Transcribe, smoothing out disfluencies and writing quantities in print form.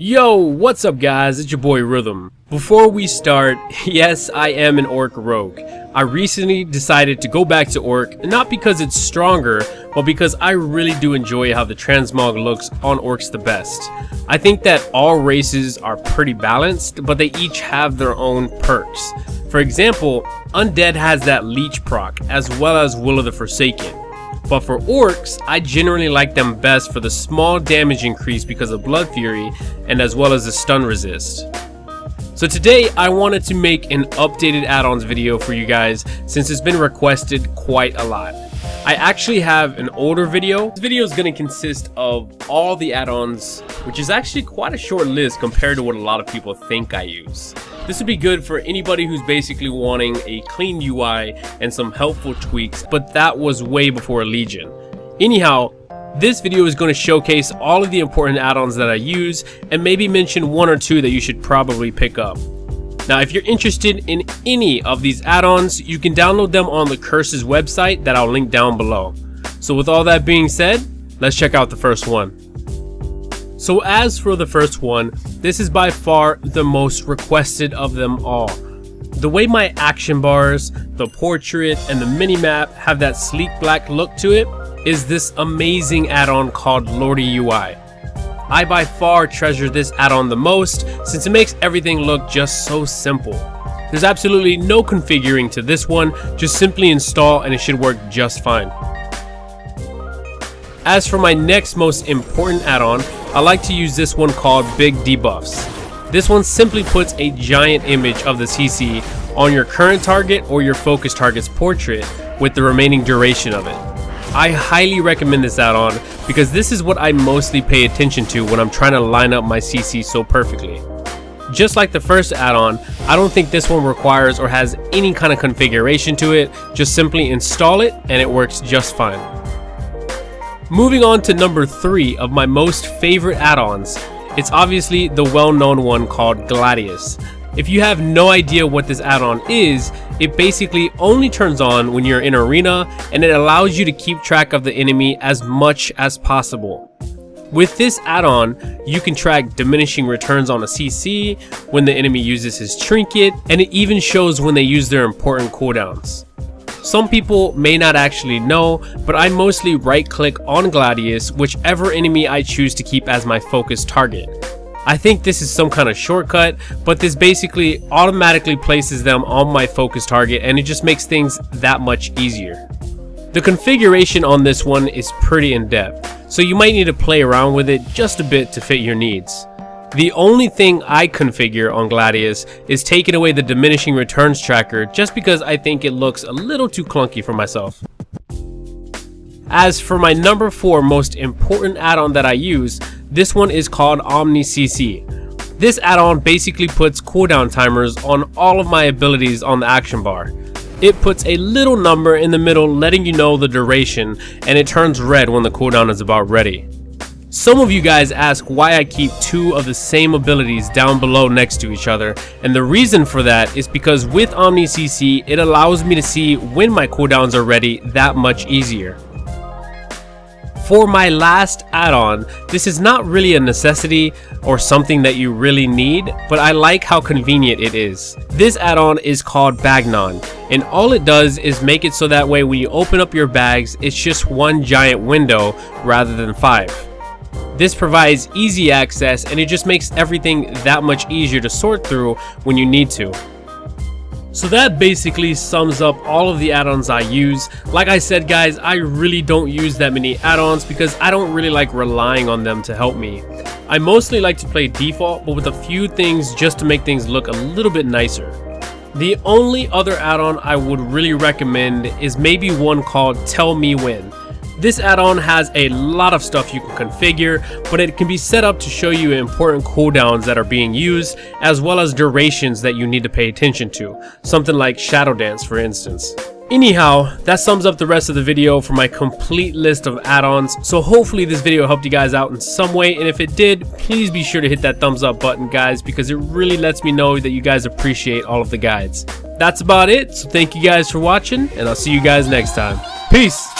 Yo, what's up guys, it's your boy Rythmn. Before we start, yes, I am an orc rogue. I recently decided to go back to orc, not because it's stronger, but because I really do enjoy how the transmog looks on orcs the best. I think that all races are pretty balanced, but they each have their own perks. For example, Undead has that leech proc, as well as Will of the Forsaken. But for orcs, I generally like them best for the small damage increase because of Blood Fury, and as well as the stun resist. So today I wanted to make an updated add-ons video for you guys since it's been requested quite a lot. I actually have an older video. This video is going to consist of all the add-ons, which is actually quite a short list compared to what a lot of people think I use. This would be good for anybody who's basically wanting a clean UI and some helpful tweaks, but that was way before Legion. Anyhow, this video is going to showcase all of the important add-ons that I use and maybe mention one or two that you should probably pick up. Now, if you're interested in any of these add-ons, you can download them on the Curses website that I'll link down below. So with all that being said, let's check out the first one. So as for the first one, this is by far the most requested of them all. The way my action bars, the portrait, and the minimap have that sleek black look to it is this amazing add-on called Lordy UI. I by far treasure this add-on the most since it makes everything look just so simple. There's absolutely no configuring to this one, just simply install and it should work just fine. As for my next most important add-on, I like to use this one called Big Debuffs. This one simply puts a giant image of the CC on your current target or your focus target's portrait with the remaining duration of it. I highly recommend this add-on because this is what I mostly pay attention to when I'm trying to line up my CC so perfectly. Just like the first add-on, I don't think this one requires or has any kind of configuration to it, just simply install it and it works just fine. Moving on to number 3 of my most favorite add-ons, it's obviously the well-known one called Gladius. If you have no idea what this add-on is, it basically only turns on when you're in arena and it allows you to keep track of the enemy as much as possible. With this add-on, you can track diminishing returns on a CC, when the enemy uses his trinket, and it even shows when they use their important cooldowns. Some people may not actually know, but I mostly right-click on Gladius, whichever enemy I choose to keep as my focus target. I think this is some kind of shortcut, but this basically automatically places them on my focus target and it just makes things that much easier. The configuration on this one is pretty in-depth, so you might need to play around with it just a bit to fit your needs. The only thing I configure on Gladius is taking away the diminishing returns tracker just because I think it looks a little too clunky for myself. As for my number 4 most important add-on that I use, this one is called OmniCC. This add-on basically puts cooldown timers on all of my abilities on the action bar. It puts a little number in the middle letting you know the duration, and it turns red when the cooldown is about ready. Some of you guys ask why I keep 2 of the same abilities down below next to each other, and the reason for that is because with OmniCC it allows me to see when my cooldowns are ready that much easier. For my last add-on, this is not really a necessity or something that you really need, but I like how convenient it is. This add-on is called Bagnon, and all it does is make it so that way when you open up your bags, it's just one giant window rather than 5. This provides easy access and it just makes everything that much easier to sort through when you need to. So that basically sums up all of the add-ons I use. Like I said guys, I really don't use that many add-ons because I don't really like relying on them to help me. I mostly like to play default, but with a few things just to make things look a little bit nicer. The only other add-on I would really recommend is maybe one called Tell Me When. This add-on has a lot of stuff you can configure, but it can be set up to show you important cooldowns that are being used, as well as durations that you need to pay attention to, something like Shadow Dance for instance. Anyhow, that sums up the rest of the video for my complete list of add-ons, so hopefully this video helped you guys out in some way, and if it did, please be sure to hit that thumbs up button guys, because it really lets me know that you guys appreciate all of the guides. That's about it, so thank you guys for watching, and I'll see you guys next time. Peace!